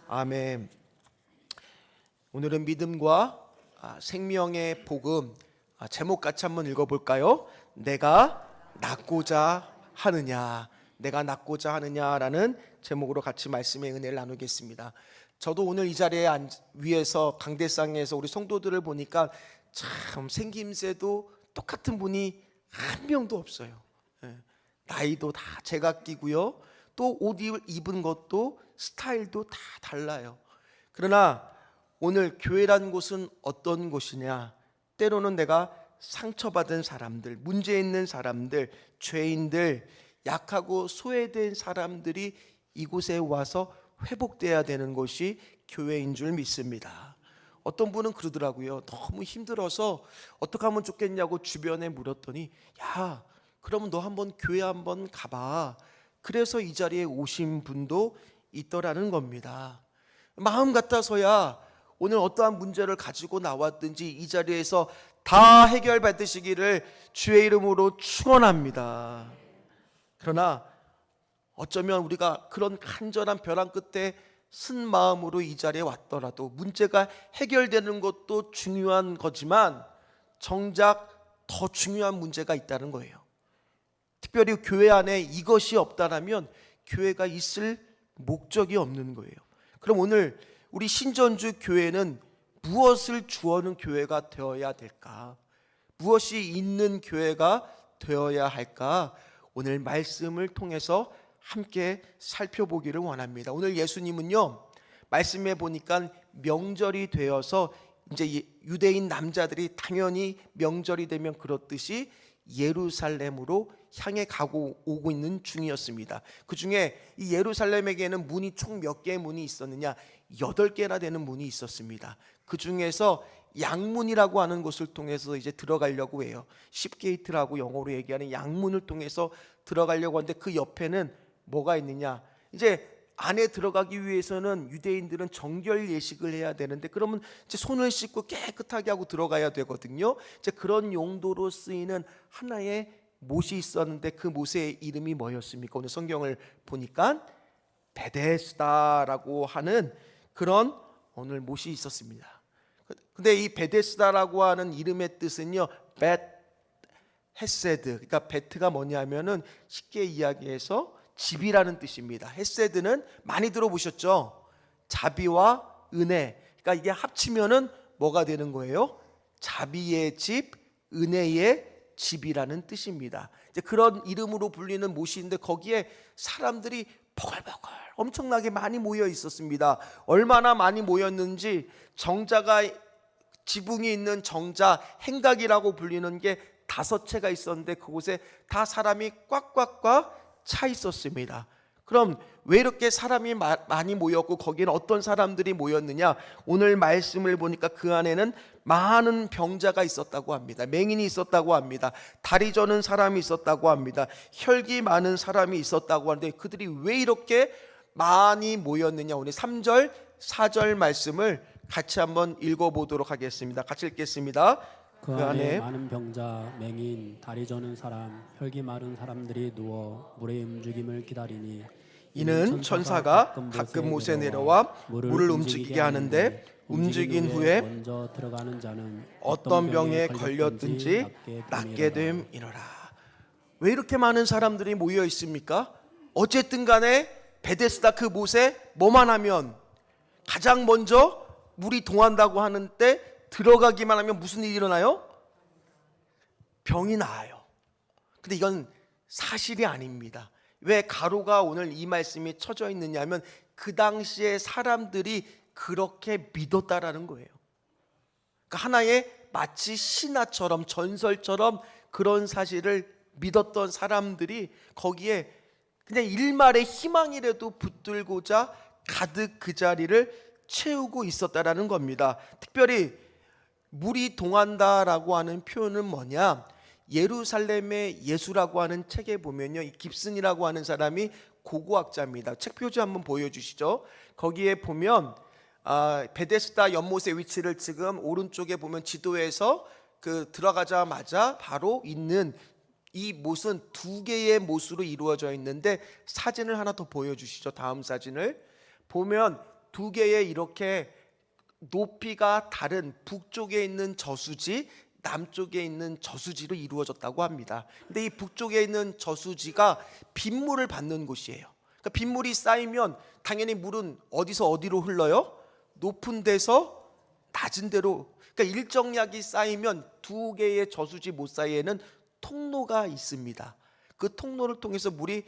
아멘. 오늘은 믿음과 생명의 복음 제목 같이 한번 읽어볼까요? 내가 낫고자 하느냐, 내가 낫고자 하느냐라는 제목으로 같이 말씀의 은혜를 나누겠습니다. 저도 오늘 이 자리에 위에서 강대상에서 우리 성도들을 보니까 참 생김새도 똑같은 분이 한 명도 없어요. 나이도 다 제각기고요. 또 옷 입은 것도 스타일도 다 달라요. 그러나 오늘 교회란 곳은 어떤 곳이냐? 때로는 내가 상처받은 사람들, 문제 있는 사람들, 죄인들, 약하고 소외된 사람들이 이곳에 와서 회복돼야 되는 곳이 교회인 줄 믿습니다. 어떤 분은 그러더라고요. 너무 힘들어서 어떻게 하면 좋겠냐고 주변에 물었더니, 야, 그러면 너 한번 교회 한번 가봐. 그래서 이 자리에 오신 분도 있더라는 겁니다. 마음 같아서야 오늘 어떠한 문제를 가지고 나왔든지 이 자리에서 다 해결받으시기를 주의 이름으로 축원합니다. 그러나 어쩌면 우리가 그런 간절한 벼랑 끝에 쓴 마음으로 이 자리에 왔더라도 문제가 해결되는 것도 중요한 거지만 정작 더 중요한 문제가 있다는 거예요. 특별히 교회 안에 이것이 없다라면 교회가 있을 목적이 없는 거예요. 그럼 오늘 우리 신전주 교회는 무엇을 주어는 교회가 되어야 될까? 무엇이 있는 교회가 되어야 할까? 오늘 말씀을 통해서 함께 살펴보기를 원합니다. 오늘 예수님은요, 말씀해 보니까 명절이 되어서 이제 유대인 남자들이 당연히 명절이 되면 그렇듯이 예루살렘으로 향해 오고 있는 중이었습니다. 그 중에 이 예루살렘에게는 문이 총 몇 개의 문이 있었느냐? 8개나 되는 문이 있었습니다. 그 중에서 양문이라고 하는 곳을 통해서 이제 들어가려고 해요. 10게이트라고 영어로 얘기하는 양문을 통해서 들어가려고 하는데 그 옆에는 뭐가 있느냐? 이제 안에 들어가기 위해서는 유대인들은 정결 예식을 해야 되는데 그러면 이제 손을 씻고 깨끗하게 하고 들어가야 되거든요. 이제 그런 용도로 쓰이는 하나의 못이 있었는데 그 못의 이름이 뭐였습니까? 오늘 성경을 보니까 베데스다라고 하는 그런 오늘 못이 있었습니다. 근데 이 베데스다라고 하는 이름의 뜻은요, 벳 헤세드. 그러니까 베트가 뭐냐면은 쉽게 이야기해서 집이라는 뜻입니다. 헤세드는 많이 들어보셨죠? 자비와 은혜. 그러니까 이게 합치면은 뭐가 되는 거예요? 자비의 집, 은혜의 집이라는 뜻입니다. 이제 그런 이름으로 불리는 못인데 거기에 사람들이 버글버글 엄청나게 많이 모여 있었습니다. 얼마나 많이 모였는지 정자가 지붕이 있는 정자 행각이라고 불리는 게 5채가 있었는데 그곳에 다 사람이 꽉꽉꽉 차 있었습니다. 그럼 왜 이렇게 사람이 많이 모였고 거기는 어떤 사람들이 모였느냐? 오늘 말씀을 보니까 그 안에는 많은 병자가 있었다고 합니다. 맹인이 있었다고 합니다. 다리 저는 사람이 있었다고 합니다. 혈기 많은 사람이 있었다고 하는데 그들이 왜 이렇게 많이 모였느냐? 오늘 3절 4절 말씀을 같이 한번 읽어보도록 하겠습니다. 같이 읽겠습니다. 그 안에 많은 병자, 맹인, 다리 저는 사람, 혈기 마른 사람들이 누워 물의 움직임을 기다리니 이는 천사가 가끔 못에 내려와 물을 움직이게 하는데 움직인 후에 먼저 들어가는 자는 어떤 병에 걸렸든지 낫게 됨이로라. 왜 이렇게 많은 사람들이 모여 있습니까? 어쨌든 간에 베데스다 그 못에 뭐만 하면 가장 먼저 물이 동한다고 하는데 들어가기만 하면 무슨 일이 일어나요? 병이 나아요. 근데 이건 사실이 아닙니다. 왜 가로가 오늘 이 말씀이 쳐져 있느냐면 그 당시에 사람들이 그렇게 믿었다라는 거예요. 그러니까 하나의 마치 신화처럼 전설처럼 그런 사실을 믿었던 사람들이 거기에 그냥 일말의 희망이라도 붙들고자 가득 그 자리를 채우고 있었다라는 겁니다. 특별히 물이 동한다라고 하는 표현은 뭐냐? 예루살렘의 예수라고 하는 책에 보면요, 이 깁슨이라고 하는 사람이 고고학자입니다. 책 표지 한번 보여주시죠. 거기에 보면 베데스다 연못의 위치를 지금 오른쪽에 보면 지도에서 그 들어가자마자 바로 있는 이 못은 2개의 못으로 이루어져 있는데 사진을 하나 더 보여주시죠. 다음 사진을. 보면 두 개의 이렇게 높이가 다른 북쪽에 있는 저수지, 남쪽에 있는 저수지로 이루어졌다고 합니다. 근데 이 북쪽에 있는 저수지가 빗물을 받는 곳이에요. 그러니까 빗물이 쌓이면 당연히 물은 어디서 어디로 흘러요? 높은 데서 낮은 데로. 그러니까 일정량이 쌓이면 두 개의 저수지 못 사이에는 통로가 있습니다. 그 통로를 통해서 물이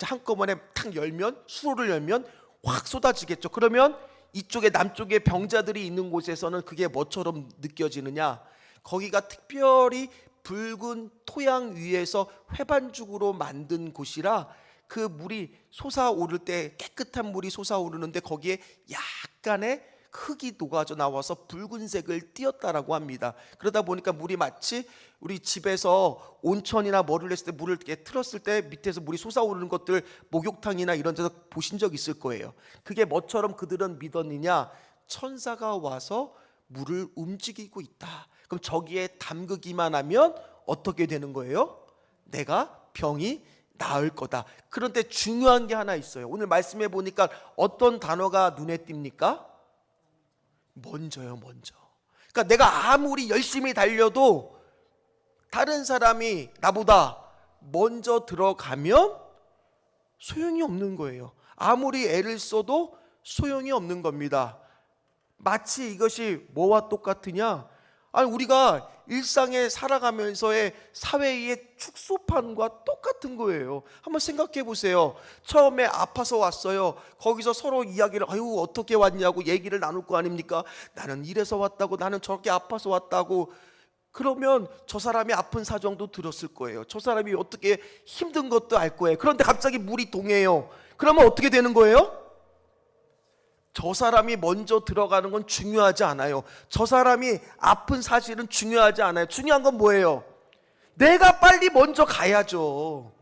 한꺼번에 탁 열면, 수로를 열면 확 쏟아지겠죠. 그러면 이쪽에 남쪽에 병자들이 있는 곳에서는 그게 뭐처럼 느껴지느냐? 거기가 특별히 붉은 토양 위에서 회반죽으로 만든 곳이라 그 물이 솟아오를 때 깨끗한 물이 솟아오르는데 거기에 약간의 흙이 녹아져 나와서 붉은색을 띄었다라고 합니다. 그러다 보니까 물이 마치 우리 집에서 온천이나 뭐를 했을 때 물을 이렇게 틀었을 때 밑에서 물이 솟아오르는 것들 목욕탕이나 이런 데서 보신 적 있을 거예요. 그게 뭐처럼 그들은 믿었느냐? 천사가 와서 물을 움직이고 있다. 그럼 저기에 담그기만 하면 어떻게 되는 거예요? 내가 병이 나을 거다. 그런데 중요한 게 하나 있어요. 오늘 말씀해 보니까 어떤 단어가 눈에 띕니까? 먼저요, 먼저. 그러니까 내가 아무리 열심히 달려도 다른 사람이 나보다 먼저 들어가면 소용이 없는 거예요. 아무리 애를 써도 소용이 없는 겁니다. 마치 이것이 뭐와 똑같으냐? 아니, 우리가 일상에 살아가면서의 사회의 축소판과 똑같은 거예요. 한번 생각해 보세요. 처음에 아파서 왔어요. 거기서 서로 이야기를 아유 어떻게 왔냐고 얘기를 나눌 거 아닙니까? 나는 이래서 왔다고, 나는 저렇게 아파서 왔다고. 그러면 저 사람이 아픈 사정도 들었을 거예요. 저 사람이 어떻게 힘든 것도 알 거예요. 그런데 갑자기 물이 동해요. 그러면 어떻게 되는 거예요? 저 사람이 먼저 들어가는 건 중요하지 않아요. 저 사람이 아픈 사실은 중요하지 않아요. 중요한 건 뭐예요? 내가 빨리 먼저 가야죠.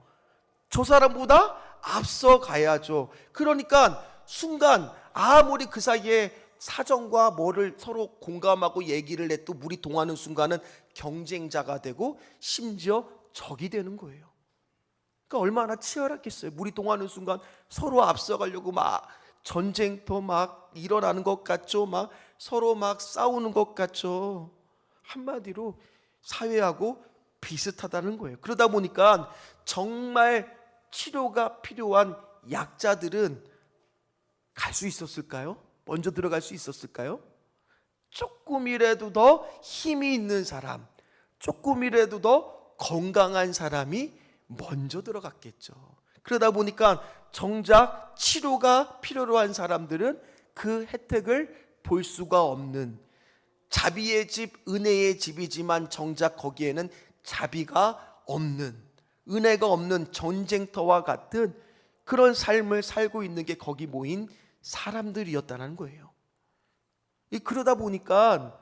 저 사람보다 앞서 가야죠. 그러니까 순간 아무리 그 사이에 사정과 뭐를 서로 공감하고 얘기를 해도 물이 동하는 순간은 경쟁자가 되고 심지어 적이 되는 거예요. 그러니까 얼마나 치열했겠어요. 물이 동하는 순간 서로 앞서가려고 막 전쟁터 막 일어나는 것 같죠. 막 서로 막 싸우는 것 같죠. 한마디로 사회하고 비슷하다는 거예요. 그러다 보니까 정말 치료가 필요한 약자들은 갈 수 있었을까요? 먼저 들어갈 수 있었을까요? 조금이라도 더 힘이 있는 사람, 조금이라도 더 건강한 사람이 먼저 들어갔겠죠. 그러다 보니까 정작 치료가 필요로 한 사람들은 그 혜택을 볼 수가 없는, 자비의 집, 은혜의 집이지만 정작 거기에는 자비가 없는, 은혜가 없는 전쟁터와 같은 그런 삶을 살고 있는 게 거기 모인 사람들이었다는 거예요. 그러다 보니까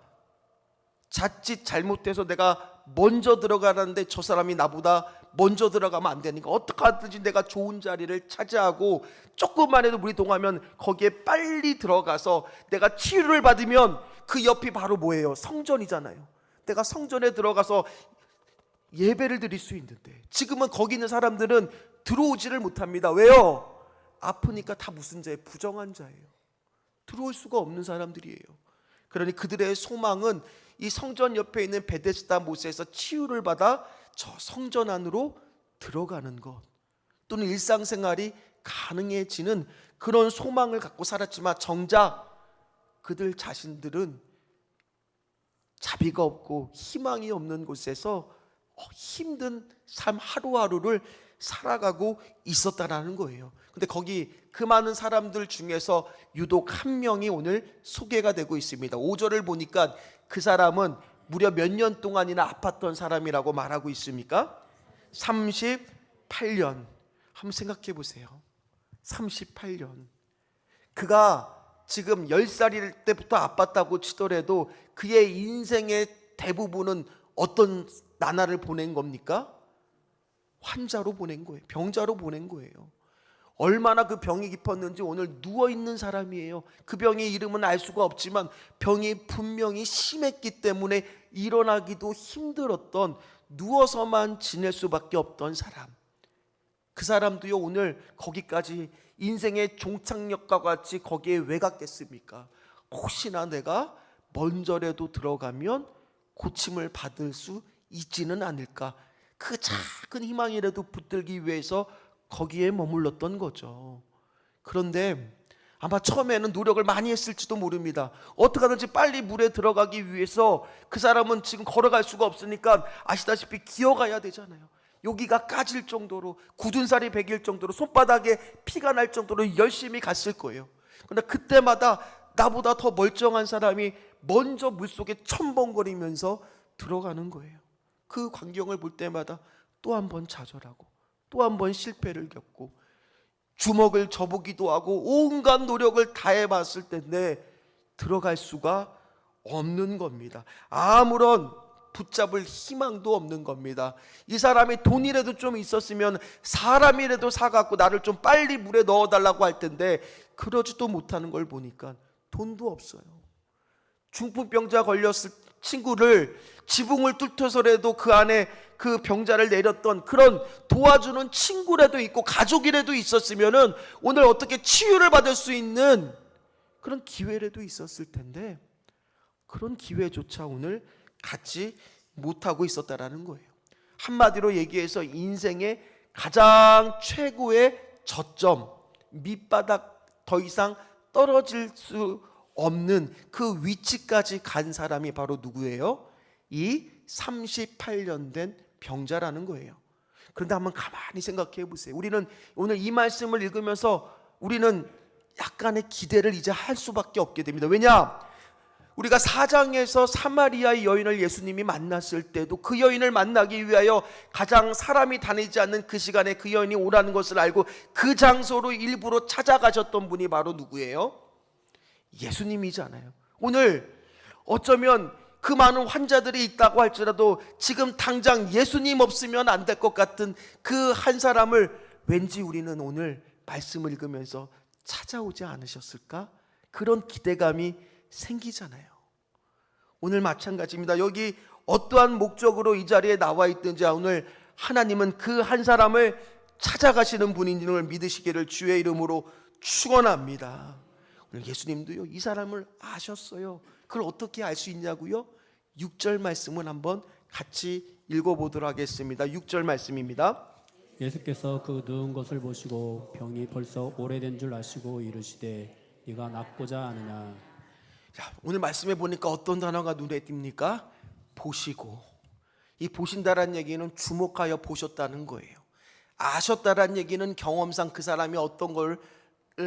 자칫 잘못돼서 내가 먼저 들어가는데 저 사람이 나보다 먼저 들어가면 안 되니까 어떻게 하든지 내가 좋은 자리를 차지하고 조금만 해도 물이 동하면 거기에 빨리 들어가서 내가 치유를 받으면 그 옆이 바로 뭐예요? 성전이잖아요. 내가 성전에 들어가서 예배를 드릴 수 있는데 지금은 거기 있는 사람들은 들어오지를 못합니다. 왜요? 아프니까 다 무슨 자예요? 부정한 자예요. 들어올 수가 없는 사람들이에요. 그러니 그들의 소망은 이 성전 옆에 있는 베데스다 못에서 치유를 받아 저 성전 안으로 들어가는 것, 또는 일상생활이 가능해지는 그런 소망을 갖고 살았지만 정작 그들 자신들은 자비가 없고 희망이 없는 곳에서 힘든 삶 하루하루를 살아가고 있었다라는 거예요. 근데 거기 그 많은 사람들 중에서 유독 한 명이 오늘 소개가 되고 있습니다. 5절을 보니까 그 사람은 무려 몇 년 동안이나 아팠던 사람이라고 말하고 있습니까? 38년. 한번 생각해 보세요. 38년. 그가 지금 10살일 때부터 아팠다고 치더라도 그의 인생의 대부분은 어떤 나날을 보낸 겁니까? 환자로 보낸 거예요. 병자로 보낸 거예요. 얼마나 그 병이 깊었는지 오늘 누워있는 사람이에요. 그 병의 이름은 알 수가 없지만 병이 분명히 심했기 때문에 일어나기도 힘들었던, 누워서만 지낼 수밖에 없던 사람. 그 사람도요 오늘 거기까지 인생의 종착역과 같이 거기에 외곽됐습니까? 혹시나 내가 먼저라도 들어가면 고침을 받을 수 있지는 않을까, 그 작은 희망이라도 붙들기 위해서 거기에 머물렀던 거죠. 그런데 아마 처음에는 노력을 많이 했을지도 모릅니다. 어떻게 하든지 빨리 물에 들어가기 위해서 그 사람은 지금 걸어갈 수가 없으니까 아시다시피 기어가야 되잖아요. 여기가 까질 정도로, 굳은 살이 배길 정도로, 손바닥에 피가 날 정도로 열심히 갔을 거예요. 그런데 그때마다 나보다 더 멀쩡한 사람이 먼저 물속에 첨벙거리면서 들어가는 거예요. 그 광경을 볼 때마다 또 한 번 좌절하고 또 한 번 실패를 겪고 주먹을 접보기도 하고 온갖 노력을 다해봤을 텐데 들어갈 수가 없는 겁니다. 아무런 붙잡을 희망도 없는 겁니다. 이 사람이 돈이라도 좀 있었으면 사람이라도 사갖고 나를 좀 빨리 물에 넣어달라고 할 텐데 그러지도 못하는 걸 보니까 돈도 없어요. 중풍병자 걸렸을 친구를 지붕을 뚫고서라도 그 안에 그 병자를 내렸던 그런 도와주는 친구라도 있고 가족이라도 있었으면은 오늘 어떻게 치유를 받을 수 있는 그런 기회라도 있었을 텐데 그런 기회조차 오늘 갖지 못하고 있었다라는 거예요. 한마디로 얘기해서 인생의 가장 최고의 저점, 밑바닥 더 이상 떨어질 수 없는 그 위치까지 간 사람이 바로 누구예요? 이 38년 된 병자라는 거예요. 그런데 한번 가만히 생각해 보세요. 우리는 오늘 이 말씀을 읽으면서 우리는 약간의 기대를 이제 할 수밖에 없게 됩니다. 왜냐? 우리가 4장에서 사마리아의 여인을 예수님이 만났을 때도 그 여인을 만나기 위하여 가장 사람이 다니지 않는 그 시간에 그 여인이 오라는 것을 알고 그 장소로 일부러 찾아가셨던 분이 바로 누구예요? 예수님이잖아요. 오늘 어쩌면 그 많은 환자들이 있다고 할지라도 지금 당장 예수님 없으면 안 될 것 같은 그 한 사람을 왠지 우리는 오늘 말씀을 읽으면서 찾아오지 않으셨을까? 그런 기대감이 생기잖아요. 오늘 마찬가지입니다. 여기 어떠한 목적으로 이 자리에 나와 있든지 오늘 하나님은 그 한 사람을 찾아가시는 분인 줄 믿으시기를 주의 이름으로 축원합니다. 오늘 예수님도요 이 사람을 아셨어요. 그걸 어떻게 알 수 있냐고요? 6절 말씀을 한번 같이 읽어보도록 하겠습니다. 6절 말씀입니다. 예수께서 그 누운 것을 보시고 병이 벌써 오래된 줄 아시고 이르시되 네가 낫고자 하느냐. 자, 오늘 말씀해 보니까 어떤 단어가 눈에 띕니까? 보시고. 이 보신다라는 얘기는 주목하여 보셨다는 거예요. 아셨다라는 얘기는 경험상 그 사람이 어떤 걸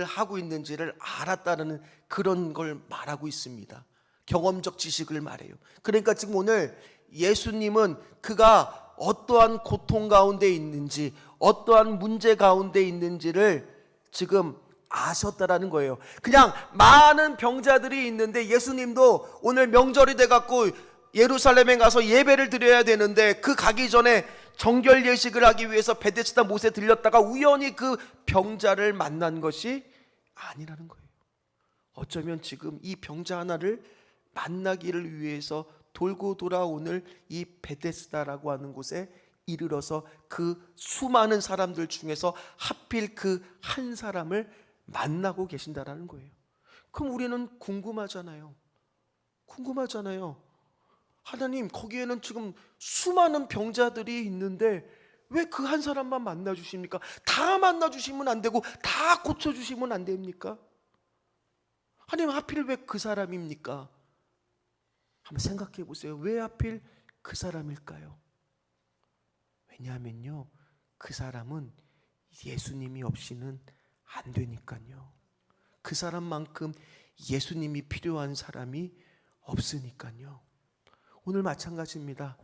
하고 있는지를 알았다는 그런 걸 말하고 있습니다. 경험적 지식을 말해요. 그러니까 지금 오늘 예수님은 그가 어떠한 고통 가운데 있는지 어떠한 문제 가운데 있는지를 지금 아셨다라는 거예요. 그냥 많은 병자들이 있는데 예수님도 오늘 명절이 돼갖고 예루살렘에 가서 예배를 드려야 되는데 그 가기 전에 정결 예식을 하기 위해서 베데스다 못에 들렸다가 우연히 그 병자를 만난 것이 아니라는 거예요. 어쩌면 지금 이 병자 하나를 만나기를 위해서 돌고 돌아 오늘 이 베데스다라고 하는 곳에 이르러서 그 수많은 사람들 중에서 하필 그 한 사람을 만나고 계신다라는 거예요. 그럼 우리는 궁금하잖아요. 하나님, 거기에는 지금 수많은 병자들이 있는데 왜 그 한 사람만 만나 주십니까? 다 만나 주시면 안 되고 다 고쳐 주시면 안 됩니까? 하나님, 하필 왜 그 사람입니까? 한번 생각해 보세요. 왜 하필 그 사람일까요? 왜냐하면요, 그 사람은 예수님이 없이는 안 되니까요. 그 사람만큼 예수님이 필요한 사람이 없으니까요. 오늘 마찬가지입니다.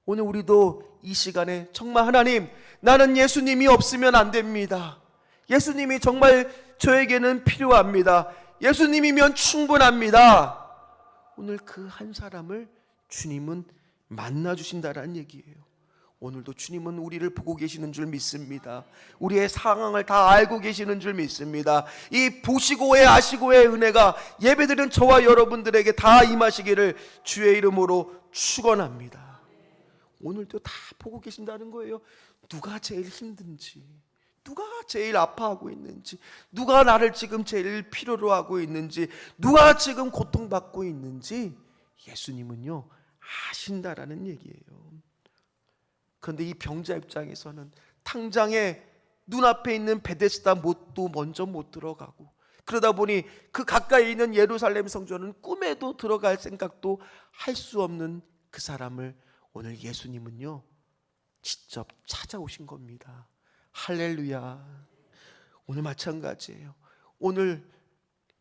오늘 우리도 이 시간에 정말 하나님, 나는 예수님이 없으면 안 됩니다. 예수님이 정말 저에게는 필요합니다. 예수님이면 충분합니다. 오늘 그 한 사람을 주님은 만나 주신다라는 얘기예요. 오늘도 주님은 우리를 보고 계시는 줄 믿습니다. 우리의 상황을 다 알고 계시는 줄 믿습니다. 이 보시고의 아시고의 은혜가 예배드린 저와 여러분들에게 다 임하시기를 주의 이름으로 축원합니다. 오늘도 다 보고 계신다는 거예요. 누가 제일 힘든지, 누가 제일 아파하고 있는지, 누가 나를 지금 제일 필요로 하고 있는지, 누가 지금 고통받고 있는지 예수님은요 아신다라는 얘기예요. 그런데 이 병자 입장에서는 당장에 눈앞에 있는 베데스다 못도 먼저 못 들어가고, 그러다 보니 그 가까이 있는 예루살렘 성전은 꿈에도 들어갈 생각도 할 수 없는 그 사람을 오늘 예수님은요 직접 찾아오신 겁니다. 할렐루야. 오늘 마찬가지예요. 오늘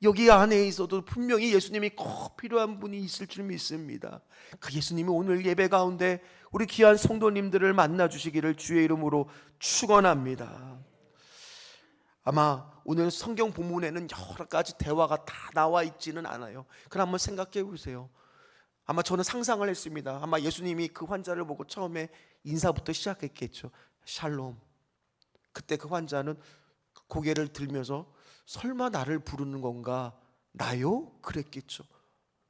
여기 안에 있어도 분명히 예수님이 꼭 필요한 분이 있을 줄 믿습니다. 그 예수님이 오늘 예배 가운데 우리 귀한 성도님들을 만나 주시기를 주의 이름으로 축원합니다. 아마 오늘 성경 본문에는 여러 가지 대화가 다 나와 있지는 않아요. 그럼 한번 생각해 보세요. 아마 저는 상상을 했습니다. 아마 예수님이 그 환자를 보고 처음에 인사부터 시작했겠죠. 샬롬. 그때 그 환자는 고개를 들면서 설마 나를 부르는 건가? 나요? 그랬겠죠.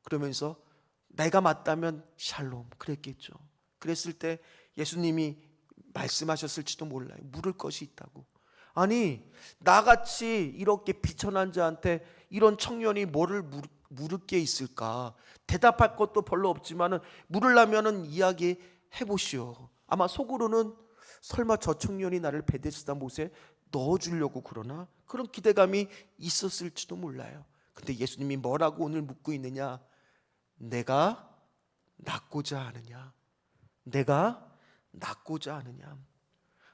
그러면서 내가 맞다면 샬롬 그랬겠죠. 그랬을 때 예수님이 말씀하셨을지도 몰라요. 물을 것이 있다고. 아니 나같이 이렇게 비천한 자한테 이런 청년이 뭐를 물을 게 있을까? 대답할 것도 별로 없지만은 물으려면은 이야기해 보시오. 아마 속으로는 설마 저 청년이 나를 베데스다 못에 넣어주려고 그러나, 그런 기대감이 있었을지도 몰라요. 근데 예수님이 뭐라고 오늘 묻고 있느냐? 내가 낫고자 하느냐? 내가 낫고자 하느냐?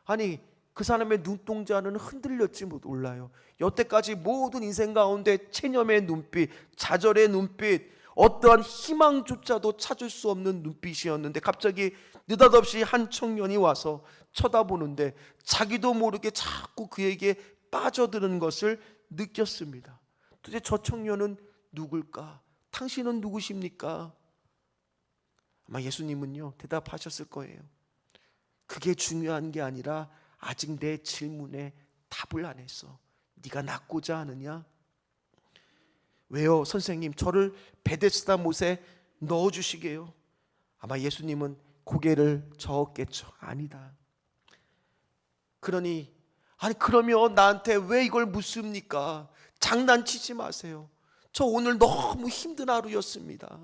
아니 그 사람의 눈동자는 흔들렸지 몰라요. 여태까지 모든 인생 가운데 체념의 눈빛, 좌절의 눈빛, 어떠한 희망조차도 찾을 수 없는 눈빛이었는데 갑자기 느닷없이 한 청년이 와서 쳐다보는데 자기도 모르게 자꾸 그에게 빠져드는 것을 느꼈습니다. 도대체 저 청년은 누굴까? 당신은 누구십니까? 아마 예수님은요 대답하셨을 거예요. 그게 중요한 게 아니라 아직 내 질문에 답을 안 했어. 네가 낫고자 하느냐? 왜요? 선생님 저를 베데스다 못에 넣어주시게요. 아마 예수님은 고개를 저었겠죠. 아니다. 그러니 그러면 나한테 왜 이걸 묻습니까? 장난치지 마세요. 저 오늘 너무 힘든 하루였습니다.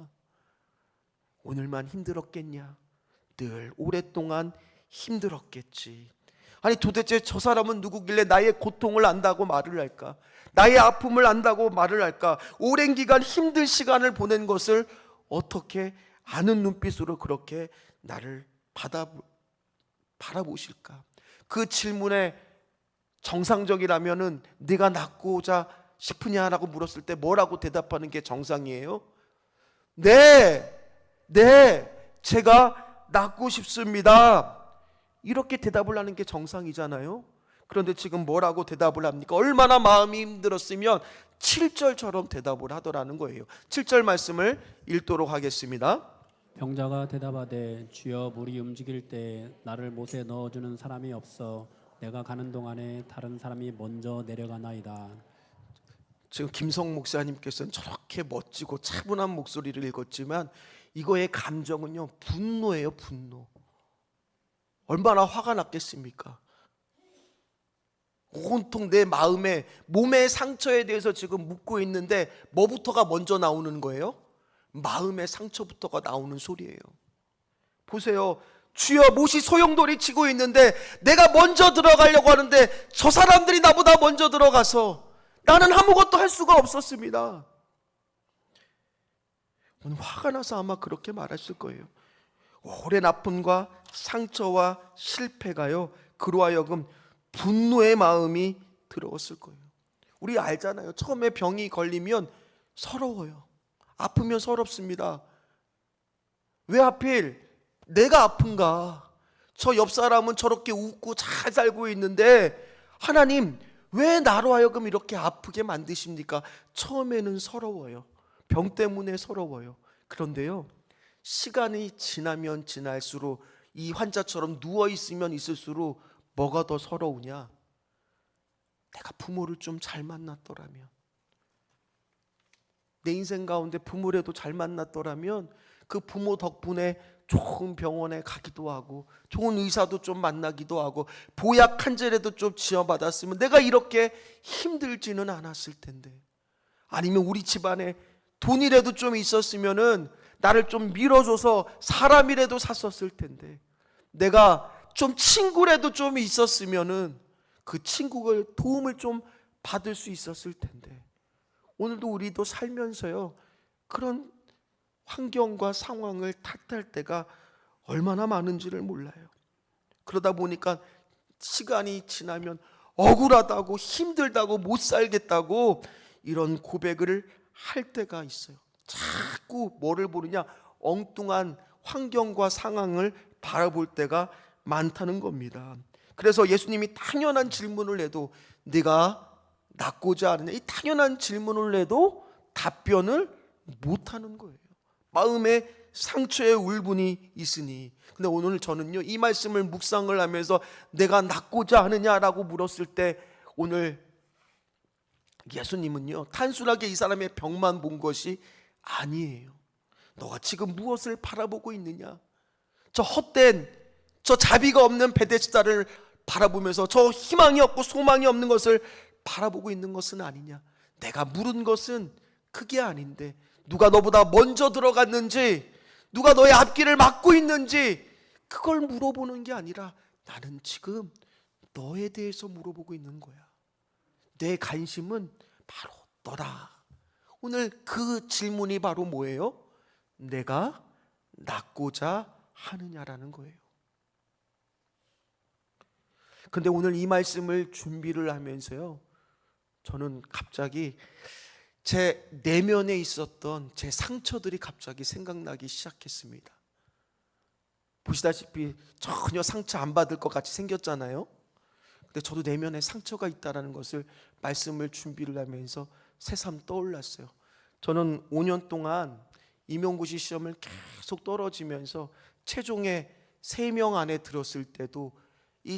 오늘만 힘들었겠냐? 늘 오랫동안 힘들었겠지. 아니 도대체 저 사람은 누구길래 나의 고통을 안다고 말을 할까? 나의 아픔을 안다고 말을 할까? 오랜 기간 힘든 시간을 보낸 것을 어떻게 아는 눈빛으로 그렇게 나를 바라보실까? 그 질문에 정상적이라면은 네가 낫고자 싶으냐라고 물었을 때 뭐라고 대답하는 게 정상이에요? 네, 제가 낫고 싶습니다. 이렇게 대답을 하는 게 정상이잖아요. 그런데 지금 뭐라고 대답을 합니까? 얼마나 마음이 힘들었으면 7절처럼 대답을 하더라는 거예요. 7절 말씀을 읽도록 하겠습니다. 병자가 대답하되 주여 물이 움직일 때 나를 못에 넣어주는 사람이 없어 내가 가는 동안에 다른 사람이 먼저 내려가나이다. 지금 김성 목사님께서는 저렇게 멋지고 차분한 목소리를 읽었지만 이거의 감정은요 분노예요. 분노. 얼마나 화가 났겠습니까? 온통 내 마음에 몸의 상처에 대해서 지금 묻고 있는데 뭐부터가 먼저 나오는 거예요? 마음의 상처부터가 나오는 소리예요. 보세요. 주여 못이 소용돌이 치고 있는데 내가 먼저 들어가려고 하는데 저 사람들이 나보다 먼저 들어가서 나는 아무것도 할 수가 없었습니다. 오늘 화가 나서 아마 그렇게 말했을 거예요. 오랜 아픔과 상처와 실패가요 그로 하여금 분노의 마음이 들어왔을 거예요. 우리 알잖아요. 처음에 병이 걸리면 서러워요. 아프면 서럽습니다. 왜 하필 내가 아픈가? 저 옆 사람은 저렇게 웃고 잘 살고 있는데 하나님 왜 나로 하여금 이렇게 아프게 만드십니까? 처음에는 서러워요. 병 때문에 서러워요. 그런데요 시간이 지나면 지날수록 이 환자처럼 누워있으면 있을수록 뭐가 더 서러우냐? 내가 부모를 좀 잘 만났더라면, 내 인생 가운데 부모라도 잘 만났더라면 그 부모 덕분에 좋은 병원에 가기도 하고 좋은 의사도 좀 만나기도 하고 보약 한 잔이라도 좀 지어받았으면 내가 이렇게 힘들지는 않았을 텐데, 아니면 우리 집안에 돈이라도 좀 있었으면은 나를 좀 밀어줘서 사람이라도 샀었을 텐데, 내가 좀 친구라도 좀 있었으면은 그 친구의 도움을 좀 받을 수 있었을 텐데, 오늘도 우리도 살면서요 그런 환경과 상황을 탓할 때가 얼마나 많은지를 몰라요. 그러다 보니까 시간이 지나면 억울하다고, 힘들다고, 못 살겠다고 이런 고백을 할 때가 있어요. 자꾸 뭐를 보느냐, 엉뚱한 환경과 상황을 바라볼 때가 많다는 겁니다. 그래서 예수님이 당연한 질문을 해도 네가 낫고자 하느냐, 이 당연한 질문을 해도 답변을 못하는 거예요. 마음에 상처의 울분이 있으니. 근데 오늘 저는요 이 말씀을 묵상을 하면서 내가 낫고자 하느냐라고 물었을 때, 오늘 예수님은요 단순하게 이 사람의 병만 본 것이 아니에요. 너가 지금 무엇을 바라보고 있느냐, 저 헛된, 저 자비가 없는 베데스다를 바라보면서 저 희망이 없고 소망이 없는 것을 바라보고 있는 것은 아니냐. 내가 물은 것은 그게 아닌데, 누가 너보다 먼저 들어갔는지, 누가 너의 앞길을 막고 있는지 그걸 물어보는 게 아니라 나는 지금 너에 대해서 물어보고 있는 거야. 내 관심은 바로 너다. 오늘 그 질문이 바로 뭐예요? 내가 낫고자 하느냐라는 거예요. 근데 오늘 이 말씀을 준비를 하면서요 저는 갑자기 제 내면에 있었던 제 상처들이 갑자기 생각나기 시작했습니다. 보시다시피 전혀 상처 안 받을 것 같이 생겼잖아요. 근데 저도 내면에 상처가 있다는 것을 말씀을 준비를 하면서 새삼 떠올랐어요. 저는 5년 동안 임용고시 시험을 계속 떨어지면서 최종에 3명 안에 들었을 때도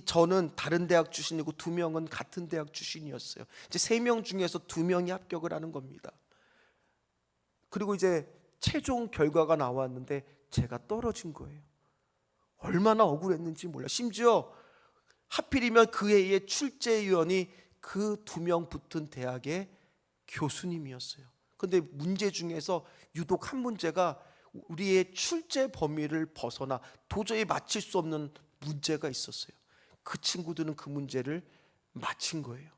저는 다른 대학 출신이고 2명은 같은 대학 출신이었어요. 이제 3명 중에서 2명이 합격을 하는 겁니다. 그리고 이제 최종 결과가 나왔는데 제가 떨어진 거예요. 얼마나 억울했는지 몰라. 심지어 하필이면 그 해의 출제위원이 그 2명 붙은 대학의 교수님이었어요. 근데 문제 중에서 유독 한 문제가 우리의 출제 범위를 벗어나 도저히 맞힐 수 없는 문제가 있었어요. 그 친구들은 그 문제를 맞힌 거예요.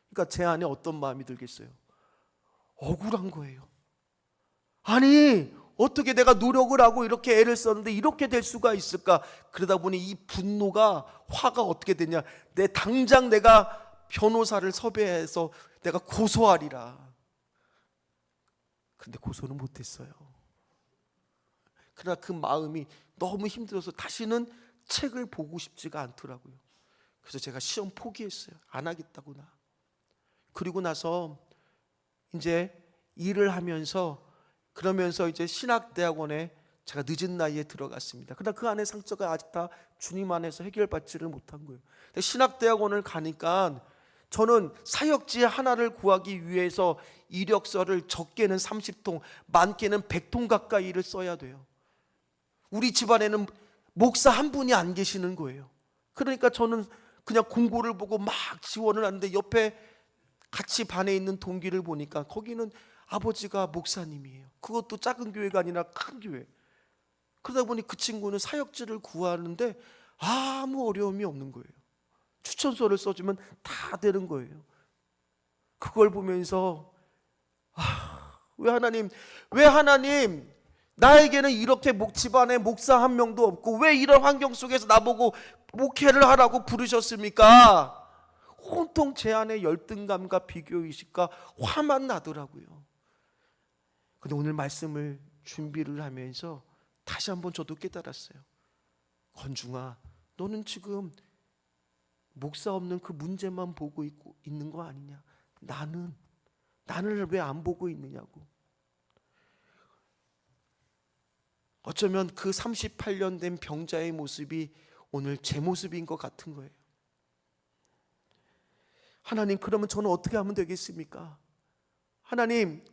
그러니까 제 안에 어떤 마음이 들겠어요? 억울한 거예요. 아니 어떻게 내가 노력을 하고 이렇게 애를 썼는데 이렇게 될 수가 있을까? 그러다 보니 이 분노가, 화가 어떻게 되냐, 당장 내가 변호사를 섭외해서 내가 고소하리라. 근데 고소는 못했어요. 그러나 그 마음이 너무 힘들어서 다시는 책을 보고 싶지가 않더라고요. 그래서 제가 시험 포기했어요. 안 하겠다구나. 그리고 나서 이제 일을 하면서, 그러면서 이제 신학대학원에 제가 늦은 나이에 들어갔습니다. 그러나 그 안에 상처가 아직 다 주님 안에서 해결받지를 못한 거예요. 근데 신학대학원을 가니까 저는 사역지 하나를 구하기 위해서 이력서를 적게는 30통, 많게는 100통 가까이를 써야 돼요. 우리 집안에는 목사 한 분이 안 계시는 거예요. 그러니까 저는 그냥 공고를 보고 막 지원을 하는데, 옆에 같이 반에 있는 동기를 보니까 거기는 아버지가 목사님이에요. 그것도 작은 교회가 아니라 큰 교회. 그러다 보니 그 친구는 사역지를 구하는데 아무 어려움이 없는 거예요. 추천서를 써주면 다 되는 거예요. 그걸 보면서 왜 하나님 나에게는 이렇게 집안에 목사 한 명도 없고 왜 이런 환경 속에서 나보고 목회를 하라고 부르셨습니까? 온통 제 안에 열등감과 비교의식과 화만 나더라고요. 근데 오늘 말씀을 준비를 하면서 다시 한번 저도 깨달았어요. 건중아, 너는 지금 목사 없는 그 문제만 보고 있는 거 아니냐? 나를 왜 안 보고 있느냐고. 어쩌면 그 38년 된 병자의 모습이 오늘 제 모습인 것 같은 거예요. 하나님, 그러면 저는 어떻게 하면 되겠습니까? 하나님,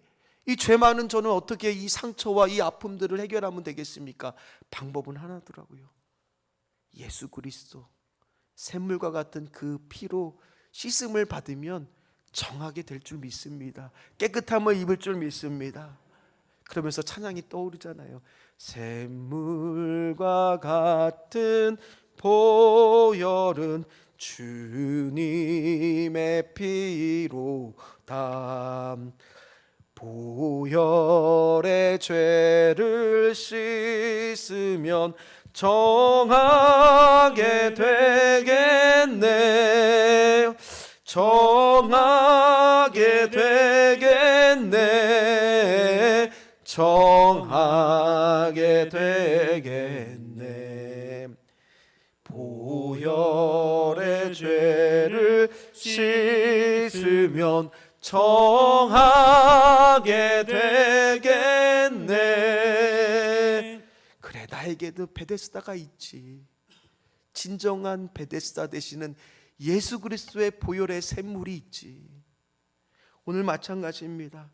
이 죄 많은 저는 어떻게 이 상처와 이 아픔들을 해결하면 되겠습니까? 방법은 하나더라고요. 예수 그리스도 샘물과 같은 그 피로 씻음을 받으면 정하게 될 줄 믿습니다. 깨끗함을 입을 줄 믿습니다. 그러면서 찬양이 떠오르잖아요. 샘물과 같은 보혈은 주님의 피로다. 보혈의 죄를 씻으면 정하게 되겠네. 정하게 되겠네. 정하게 되겠네. 보혈의 죄를 씻으면 정하게 되겠네. 그래, 나에게도 베데스다가 있지. 진정한 베데스다 되시는 예수 그리스도의 보혈의 샘물이 있지. 오늘 마찬가지입니다.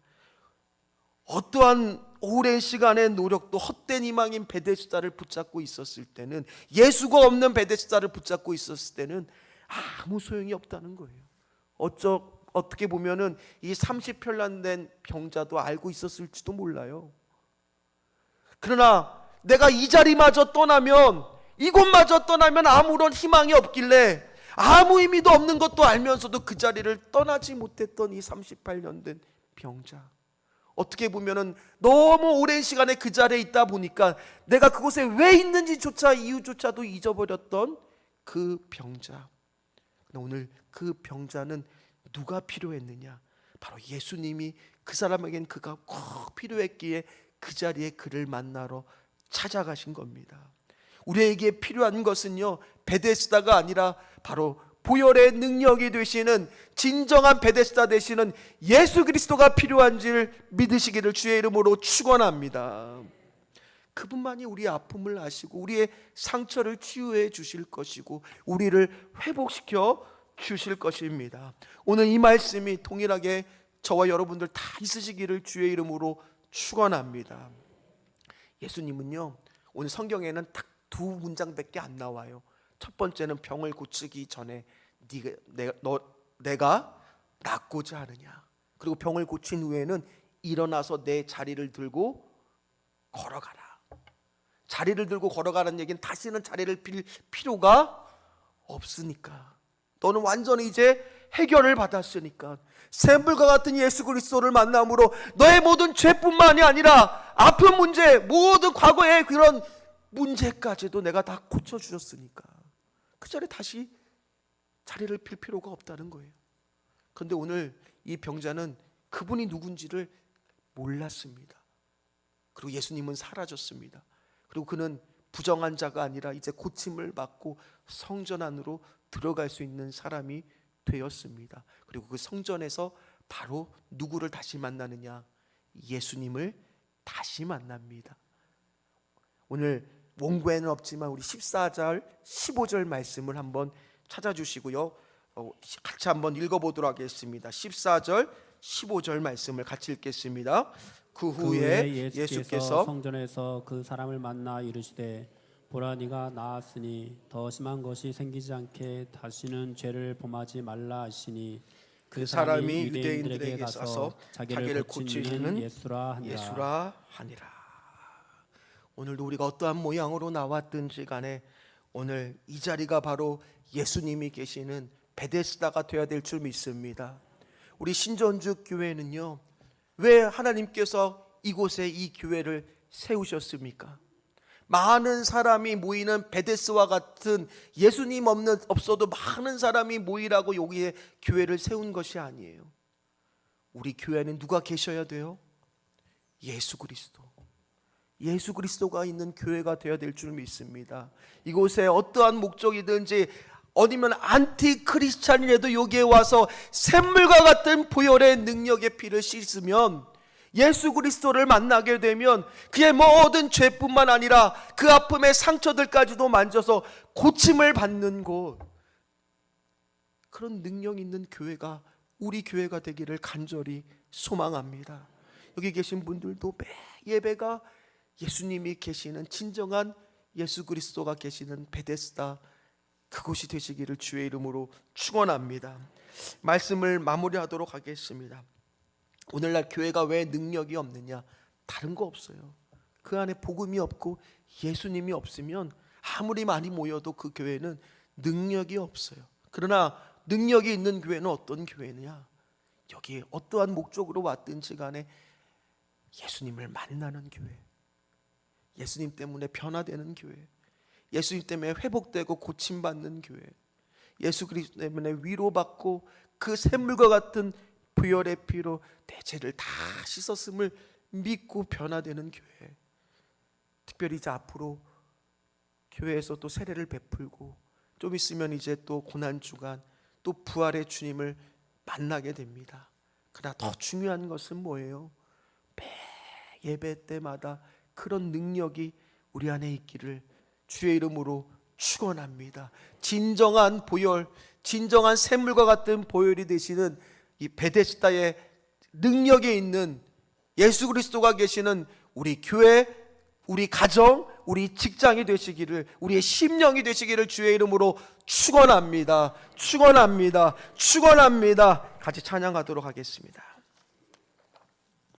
어떠한 오랜 시간의 노력도 헛된 희망인 베데스다를 붙잡고 있었을 때는, 예수가 없는 베데스다를 붙잡고 있었을 때는 아무 소용이 없다는 거예요. 어떻게 보면은 이 30편란 된 병자도 알고 있었을지도 몰라요. 그러나 내가 이 자리마저 떠나면, 이곳마저 떠나면 아무런 희망이 없길래 아무 의미도 없는 것도 알면서도 그 자리를 떠나지 못했던 이 38년 된 병자, 어떻게 보면은 너무 오랜 시간에 그 자리에 있다 보니까 내가 그곳에 왜 있는지조차 이유조차도 잊어버렸던 그 병자. 오늘 그 병자는 누가 필요했느냐? 바로 예수님이 그 사람에겐 그가 꼭 필요했기에 그 자리에 그를 만나러 찾아가신 겁니다. 우리에게 필요한 것은요, 베데스다가 아니라 바로 보혈의 능력이 되시는 진정한 베데스다 되시는 예수 그리스도가 필요한지를 믿으시기를 주의 이름으로 축원합니다. 그분만이 우리의 아픔을 아시고 우리의 상처를 치유해 주실 것이고 우리를 회복시켜 주실 것입니다. 오늘 이 말씀이 동일하게 저와 여러분들 다 있으시기를 주의 이름으로 축원합니다. 예수님은요, 오늘 성경에는 딱 두 문장밖에 안 나와요. 첫 번째는 병을 고치기 전에 내가 낫고자 하느냐. 그리고 병을 고친 후에는 일어나서 내 자리를 들고 걸어가라. 자리를 들고 걸어가라는 얘기는 다시는 자리를 빌 필요가 없으니까. 너는 완전히 이제 해결을 받았으니까. 샘물과 같은 예수 그리스도를 만남으로 너의 모든 죄뿐만이 아니라 아픈 문제, 모든 과거의 그런 문제까지도 내가 다 고쳐주셨으니까 그 자리에 다시 자리를 필 필요가 없다는 거예요. 그런데 오늘 이 병자는 그분이 누군지를 몰랐습니다. 그리고 예수님은 사라졌습니다. 그리고 그는 부정한 자가 아니라 이제 고침을 받고 성전 안으로 들어갈 수 있는 사람이 되었습니다. 그리고 그 성전에서 바로 누구를 다시 만나느냐? 예수님을 다시 만납니다. 오늘 원고에는 없지만 우리 14절 15절 말씀을 한번 찾아주시고요, 같이 한번 읽어보도록 하겠습니다. 14절 15절 말씀을 같이 읽겠습니다. 그 후에 예수께서 성전에서 그 사람을 만나 이르시되 보라 네가 나았으니 더 심한 것이 생기지 않게 다시는 죄를 범하지 말라 하시니 그 사람이 유대인들에게 가서 자기를 고치는 예수라 하니라. 오늘도 우리가 어떠한 모양으로 나왔든지 간에 오늘 이 자리가 바로 예수님이 계시는 베데스다가 되어야 될 줄 믿습니다. 우리 신전주 교회는요, 왜 하나님께서 이곳에 이 교회를 세우셨습니까? 많은 사람이 모이는 베데스와 같은 예수님 없어도 많은 사람이 모이라고 여기에 교회를 세운 것이 아니에요. 우리 교회는 누가 계셔야 돼요? 예수 그리스도. 예수 그리스도가 있는 교회가 되어야 될 줄 믿습니다. 이곳에 어떠한 목적이든지 어디면 안티 크리스찬이라도 여기에 와서 샘물과 같은 보혈의 능력의 피를 씻으면, 예수 그리스도를 만나게 되면 그의 모든 죄뿐만 아니라 그 아픔의 상처들까지도 만져서 고침을 받는 곳, 그런 능력 있는 교회가 우리 교회가 되기를 간절히 소망합니다. 여기 계신 분들도 매 예배가 예수님이 계시는 진정한 예수 그리스도가 계시는 베데스다 그곳이 되시기를 주의 이름으로 축원합니다. 말씀을 마무리하도록 하겠습니다. 오늘날 교회가 왜 능력이 없느냐? 다른 거 없어요. 그 안에 복음이 없고 예수님이 없으면 아무리 많이 모여도 그 교회는 능력이 없어요. 그러나 능력이 있는 교회는 어떤 교회냐? 여기 어떠한 목적으로 왔든지 간에 예수님을 만나는 교회, 예수님 때문에 변화되는 교회, 예수님 때문에 회복되고 고침받는 교회, 예수 그리스도 때문에 위로받고 그 샘물과 같은 보혈의 피로 내 죄를 다 씻었음을 믿고 변화되는 교회. 특별히 이제 앞으로 교회에서 또 세례를 베풀고 좀 있으면 이제 또 고난주간 또 부활의 주님을 만나게 됩니다. 그러나 더 중요한 것은 뭐예요? 매 예배 때마다 그런 능력이 우리 안에 있기를 주의 이름으로 축원합니다. 진정한 보혈, 진정한 샘물과 같은 보혈이 되시는 이 베데스다의 능력이 있는 예수 그리스도가 계시는 우리 교회, 우리 가정, 우리 직장이 되시기를, 우리의 심령이 되시기를 주의 이름으로 축원합니다. 축원합니다. 축원합니다. 같이 찬양하도록 하겠습니다.